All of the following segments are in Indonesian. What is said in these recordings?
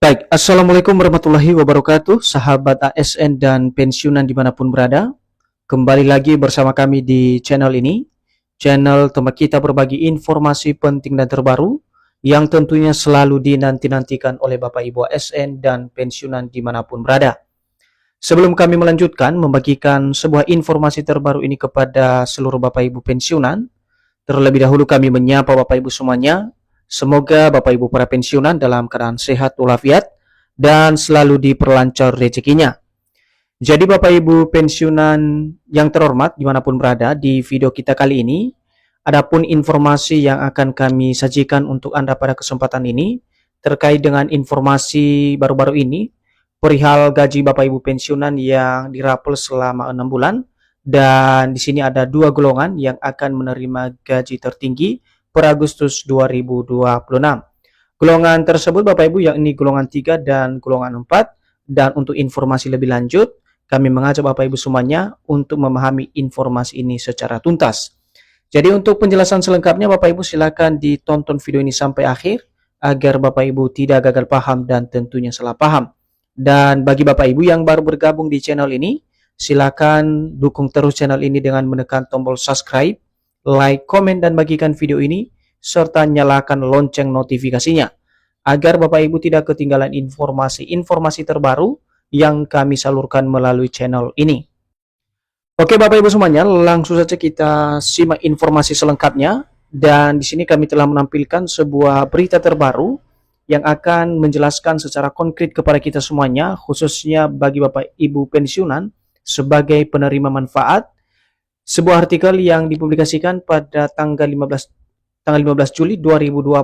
Baik, Assalamualaikum warahmatullahi wabarakatuh, sahabat ASN dan pensiunan dimanapun berada. Kembali lagi bersama kami di channel ini, channel tempat kita berbagi informasi penting dan terbaru yang tentunya selalu dinanti-nantikan oleh Bapak Ibu ASN dan pensiunan dimanapun berada. Sebelum kami melanjutkan membagikan sebuah informasi terbaru ini kepada seluruh Bapak Ibu pensiunan, terlebih dahulu kami menyapa Bapak Ibu semuanya. Semoga Bapak Ibu para pensiunan dalam keadaan sehat walafiat dan selalu diperlancar rezekinya. Jadi Bapak Ibu pensiunan yang terhormat dimanapun berada, di video kita kali ini, adapun informasi yang akan kami sajikan untuk Anda pada kesempatan ini, terkait dengan informasi baru-baru ini, perihal gaji Bapak Ibu pensiunan yang dirapel selama 6 bulan, dan di sini ada dua golongan yang akan menerima gaji tertinggi per Agustus 2026. Golongan tersebut Bapak Ibu yakni golongan 3 dan golongan 4. Dan untuk informasi lebih lanjut, kami mengajak Bapak Ibu semuanya untuk memahami informasi ini secara tuntas. Jadi untuk penjelasan selengkapnya Bapak Ibu silakan ditonton video ini sampai akhir agar Bapak Ibu tidak gagal paham dan tentunya salah paham. Dan bagi Bapak Ibu yang baru bergabung di channel ini, silakan dukung terus channel ini dengan menekan tombol subscribe, like, komen, dan bagikan video ini, serta nyalakan lonceng notifikasinya, agar Bapak Ibu tidak ketinggalan informasi-informasi terbaru yang kami salurkan melalui channel ini. Oke Bapak Ibu semuanya, langsung saja kita simak informasi selengkapnya. Dan di sini kami telah menampilkan sebuah berita terbaru yang akan menjelaskan secara konkret kepada kita semuanya, khususnya bagi Bapak Ibu pensiunan sebagai penerima manfaat. Sebuah artikel yang dipublikasikan pada tanggal 15 Juli 2026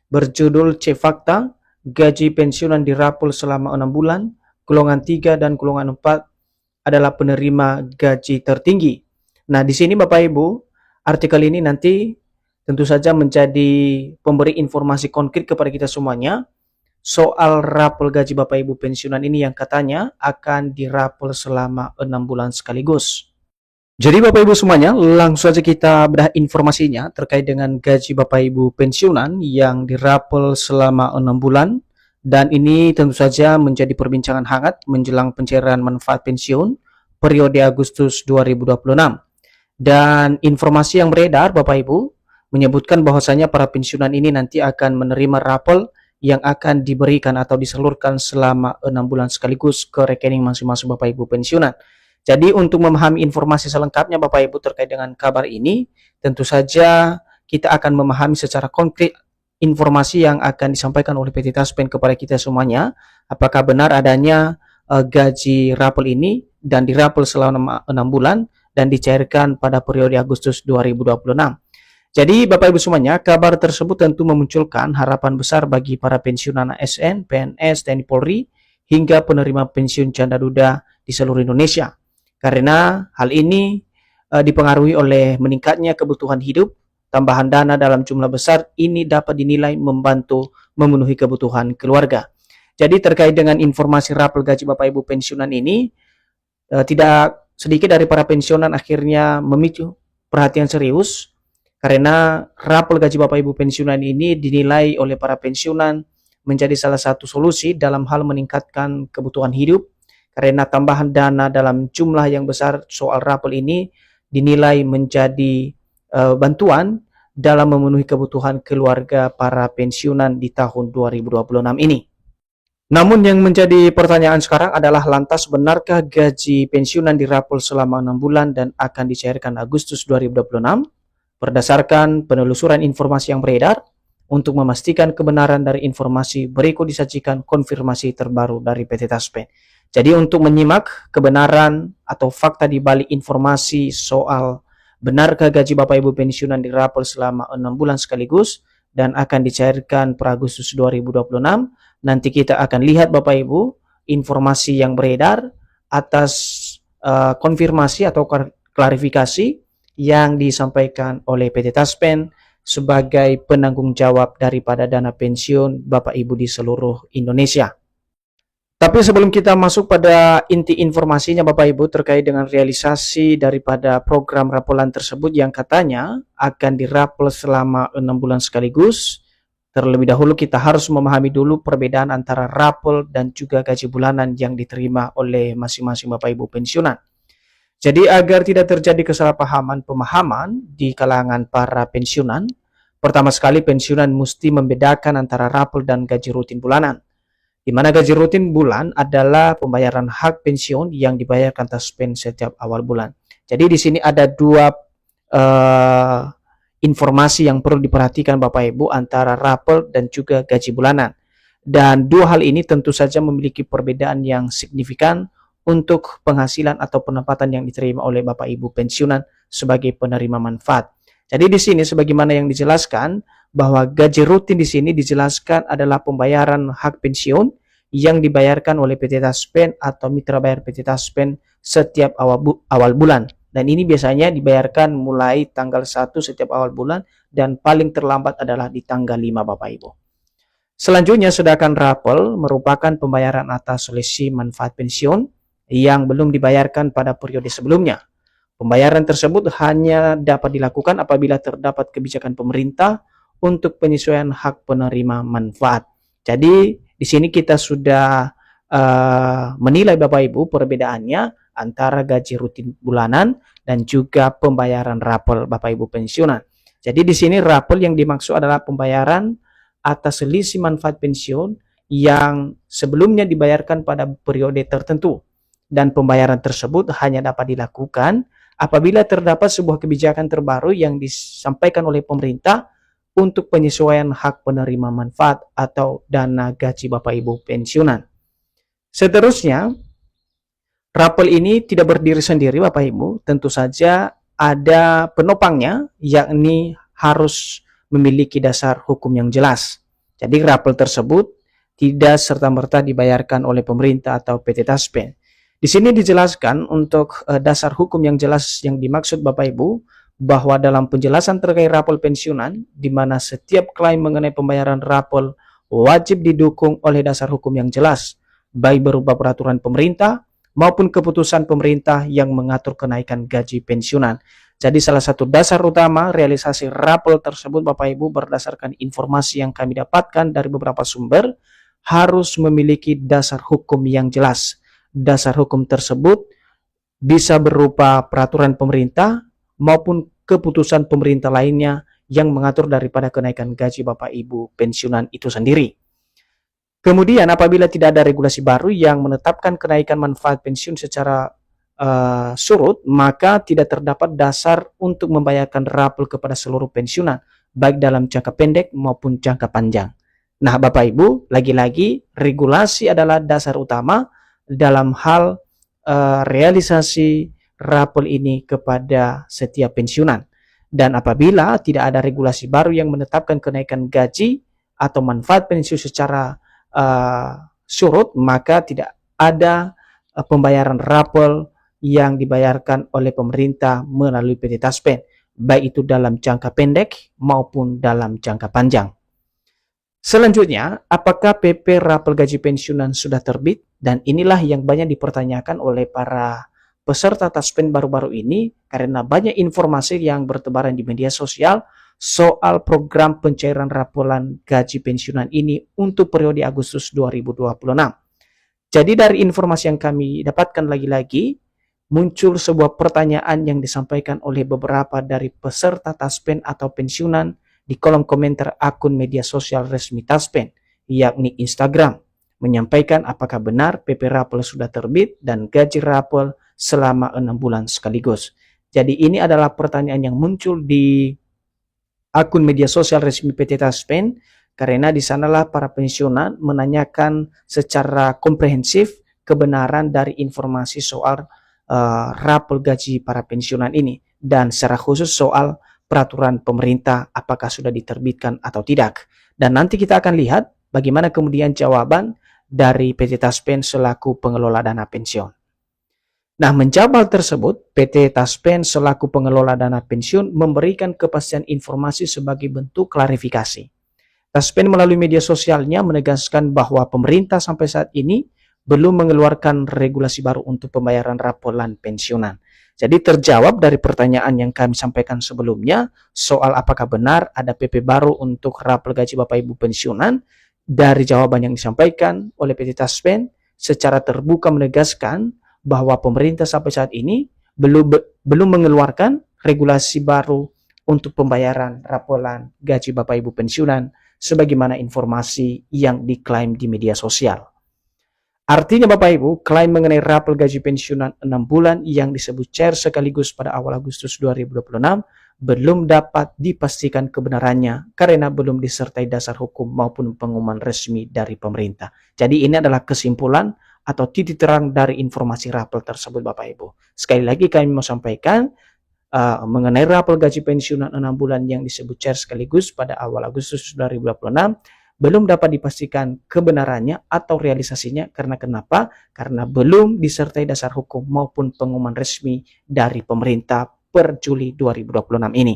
berjudul C Fakta, gaji pensiunan dirapel selama 6 bulan, golongan 3 dan golongan 4 adalah penerima gaji tertinggi. Nah, di sini Bapak Ibu, artikel ini nanti tentu saja menjadi pemberi informasi konkret kepada kita semuanya soal rapel gaji Bapak Ibu pensiunan ini yang katanya akan dirapel selama 6 bulan sekaligus. Jadi Bapak Ibu semuanya, langsung saja kita bedah informasinya terkait dengan gaji Bapak Ibu pensiunan yang dirapel selama 6 bulan. Dan ini tentu saja menjadi perbincangan hangat menjelang pencairan manfaat pensiun periode Agustus 2026. Dan informasi yang beredar Bapak Ibu menyebutkan bahwasanya para pensiunan ini nanti akan menerima rapel yang akan diberikan atau disalurkan selama 6 bulan sekaligus ke rekening masing-masing Bapak Ibu pensiunan. Jadi untuk memahami informasi selengkapnya Bapak Ibu terkait dengan kabar ini, tentu saja kita akan memahami secara konkret informasi yang akan disampaikan oleh PT Taspen kepada kita semuanya. Apakah benar adanya gaji rapel ini dan dirapel selama 6 bulan dan dicairkan pada periode Agustus 2026. Jadi Bapak Ibu semuanya, kabar tersebut tentu memunculkan harapan besar bagi para pensiunan ASN, PNS, TNI Polri, hingga penerima pensiun janda duda di seluruh Indonesia. Karena hal ini dipengaruhi oleh meningkatnya kebutuhan hidup, tambahan dana dalam jumlah besar ini dapat dinilai membantu memenuhi kebutuhan keluarga. Jadi terkait dengan informasi rapel gaji Bapak Ibu pensiunan ini, tidak sedikit dari para pensiunan akhirnya memicu perhatian serius, karena rapel gaji Bapak Ibu pensiunan ini dinilai oleh para pensiunan menjadi salah satu solusi dalam hal meningkatkan kebutuhan hidup. Karena tambahan dana dalam jumlah yang besar soal rapel ini dinilai menjadi bantuan dalam memenuhi kebutuhan keluarga para pensiunan di tahun 2026 ini. Namun yang menjadi pertanyaan sekarang adalah, lantas benarkah gaji pensiunan dirapel selama 6 bulan dan akan dicairkan Agustus 2026? Berdasarkan penelusuran informasi yang beredar, untuk memastikan kebenaran dari informasi berikut disajikan konfirmasi terbaru dari PT Taspen. Jadi untuk menyimak kebenaran atau fakta di balik informasi soal benarkah gaji Bapak Ibu pensiunan dirapel selama 6 bulan sekaligus dan akan dicairkan per Agustus 2026, nanti kita akan lihat Bapak Ibu informasi yang beredar atas konfirmasi atau klarifikasi yang disampaikan oleh PT Taspen sebagai penanggung jawab daripada dana pensiun Bapak Ibu di seluruh Indonesia. Tapi sebelum kita masuk pada inti informasinya Bapak Ibu terkait dengan realisasi daripada program rapelan tersebut yang katanya akan dirapel selama 6 bulan sekaligus, terlebih dahulu kita harus memahami dulu perbedaan antara rapel dan juga gaji bulanan yang diterima oleh masing-masing Bapak Ibu pensiunan. Jadi agar tidak terjadi kesalahpahaman pemahaman di kalangan para pensiunan, pertama sekali pensiunan mesti membedakan antara rapel dan gaji rutin bulanan. Di mana gaji rutin bulan adalah pembayaran hak pensiun yang dibayarkan taspen setiap awal bulan. Jadi di sini ada dua informasi yang perlu diperhatikan Bapak Ibu antara rapel dan juga gaji bulanan. Dan dua hal ini tentu saja memiliki perbedaan yang signifikan untuk penghasilan atau pendapatan yang diterima oleh Bapak Ibu pensiunan sebagai penerima manfaat. Jadi di sini sebagaimana yang dijelaskan bahwa gaji rutin di sini dijelaskan adalah pembayaran hak pensiun yang dibayarkan oleh PT Taspen atau mitra bayar PT Taspen setiap awal bulan. Dan ini biasanya dibayarkan mulai tanggal 1 setiap awal bulan dan paling terlambat adalah di tanggal 5 Bapak Ibu. Selanjutnya sedangkan rapel merupakan pembayaran atas selisih manfaat pensiun yang belum dibayarkan pada periode sebelumnya. Pembayaran tersebut hanya dapat dilakukan apabila terdapat kebijakan pemerintah untuk penyesuaian hak penerima manfaat. Jadi di sini kita sudah menilai Bapak Ibu perbedaannya antara gaji rutin bulanan dan juga pembayaran rapel Bapak Ibu pensiunan. Jadi di sini rapel yang dimaksud adalah pembayaran atas selisih manfaat pensiun yang sebelumnya dibayarkan pada periode tertentu. Dan pembayaran tersebut hanya dapat dilakukan apabila terdapat sebuah kebijakan terbaru yang disampaikan oleh pemerintah untuk penyesuaian hak penerima manfaat atau dana gaji Bapak Ibu pensiunan. Seterusnya, rapel ini tidak berdiri sendiri Bapak Ibu, tentu saja ada penopangnya, yakni harus memiliki dasar hukum yang jelas. Jadi rapel tersebut tidak serta-merta dibayarkan oleh pemerintah atau PT Taspen. Di sini dijelaskan untuk dasar hukum yang jelas yang dimaksud Bapak Ibu, bahwa dalam penjelasan terkait rapel pensiunan, di mana setiap klaim mengenai pembayaran rapel wajib didukung oleh dasar hukum yang jelas, baik berupa peraturan pemerintah maupun keputusan pemerintah yang mengatur kenaikan gaji pensiunan. Jadi salah satu dasar utama realisasi rapel tersebut Bapak Ibu berdasarkan informasi yang kami dapatkan dari beberapa sumber harus memiliki dasar hukum yang jelas. Dasar hukum tersebut bisa berupa peraturan pemerintah maupun keputusan pemerintah lainnya yang mengatur daripada kenaikan gaji Bapak Ibu pensiunan itu sendiri. Kemudian apabila tidak ada regulasi baru yang menetapkan kenaikan manfaat pensiun secara surut, maka tidak terdapat dasar untuk membayarkan rapel kepada seluruh pensiunan, baik dalam jangka pendek maupun jangka panjang. Nah Bapak Ibu, lagi-lagi regulasi adalah dasar utama dalam hal realisasi rapel ini kepada setiap pensiunan. Dan apabila tidak ada regulasi baru yang menetapkan kenaikan gaji atau manfaat pensiun secara surut, maka tidak ada pembayaran rapel yang dibayarkan oleh pemerintah melalui PT Taspen, baik itu dalam jangka pendek maupun dalam jangka panjang. Selanjutnya, apakah PP rapel gaji pensiunan sudah terbit? Dan inilah yang banyak dipertanyakan oleh para peserta Taspen baru-baru ini karena banyak informasi yang bertebaran di media sosial soal program pencairan rapelan gaji pensiunan ini untuk periode Agustus 2026. Jadi dari informasi yang kami dapatkan lagi-lagi, muncul sebuah pertanyaan yang disampaikan oleh beberapa dari peserta Taspen atau pensiunan di kolom komentar akun media sosial resmi Taspen, yakni Instagram, menyampaikan apakah benar PP rapel sudah terbit dan gaji rapel selama 6 bulan sekaligus. Jadi ini adalah pertanyaan yang muncul di akun media sosial resmi PT Taspen, karena di sanalah para pensiunan menanyakan secara komprehensif kebenaran dari informasi soal rapel gaji para pensiunan ini, dan secara khusus soal peraturan pemerintah apakah sudah diterbitkan atau tidak. Dan nanti kita akan lihat bagaimana kemudian jawaban dari PT Taspen selaku pengelola dana pensiun. Nah, menjawab hal tersebut, PT Taspen selaku pengelola dana pensiun memberikan kepastian informasi sebagai bentuk klarifikasi. Taspen melalui media sosialnya menegaskan bahwa pemerintah sampai saat ini belum mengeluarkan regulasi baru untuk pembayaran rapelan pensiunan. Jadi terjawab dari pertanyaan yang kami sampaikan sebelumnya soal apakah benar ada PP baru untuk rapel gaji Bapak Ibu pensiunan. Dari jawaban yang disampaikan oleh PT Taspen secara terbuka menegaskan bahwa pemerintah sampai saat ini belum mengeluarkan regulasi baru untuk pembayaran rapelan gaji Bapak Ibu pensiunan sebagaimana informasi yang diklaim di media sosial. Artinya Bapak Ibu, klaim mengenai rapel gaji pensiunan 6 bulan yang disebut cair sekaligus pada awal Agustus 2026 belum dapat dipastikan kebenarannya karena belum disertai dasar hukum maupun pengumuman resmi dari pemerintah. Jadi ini adalah kesimpulan atau titik terang dari informasi rapel tersebut Bapak Ibu. Sekali lagi kami mau sampaikan mengenai rapel gaji pensiunan 6 bulan yang disebut cair sekaligus pada awal Agustus 2026 belum dapat dipastikan kebenarannya atau realisasinya karena kenapa? Karena belum disertai dasar hukum maupun pengumuman resmi dari pemerintah per Juli 2026 ini.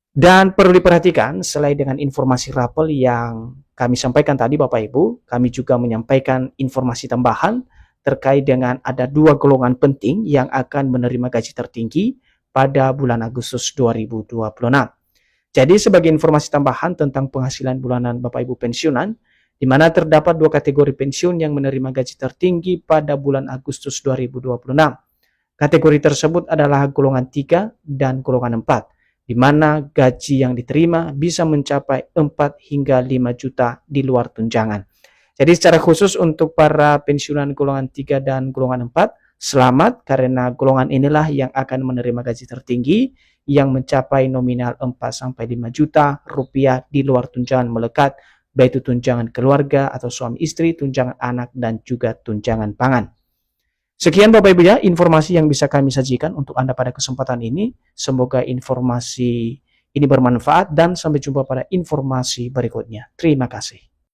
Dan perlu diperhatikan, selain dengan informasi rapel yang kami sampaikan tadi Bapak Ibu, kami juga menyampaikan informasi tambahan terkait dengan ada 2 golongan penting yang akan menerima gaji tertinggi pada bulan Agustus 2026. Jadi sebagai informasi tambahan tentang penghasilan bulanan Bapak Ibu pensiunan, di mana terdapat 2 kategori pensiun yang menerima gaji tertinggi pada bulan Agustus 2026. Kategori tersebut adalah golongan 3 dan golongan 4, di mana gaji yang diterima bisa mencapai 4 hingga 5 juta di luar tunjangan. Jadi secara khusus untuk para pensiunan golongan 3 dan golongan 4, selamat karena golongan inilah yang akan menerima gaji tertinggi yang mencapai nominal 4-5 juta rupiah di luar tunjangan melekat, baik itu tunjangan keluarga atau suami istri, tunjangan anak, dan juga tunjangan pangan. Sekian Bapak Ibu ya, informasi yang bisa kami sajikan untuk Anda pada kesempatan ini. Semoga informasi ini bermanfaat dan sampai jumpa pada informasi berikutnya. Terima kasih.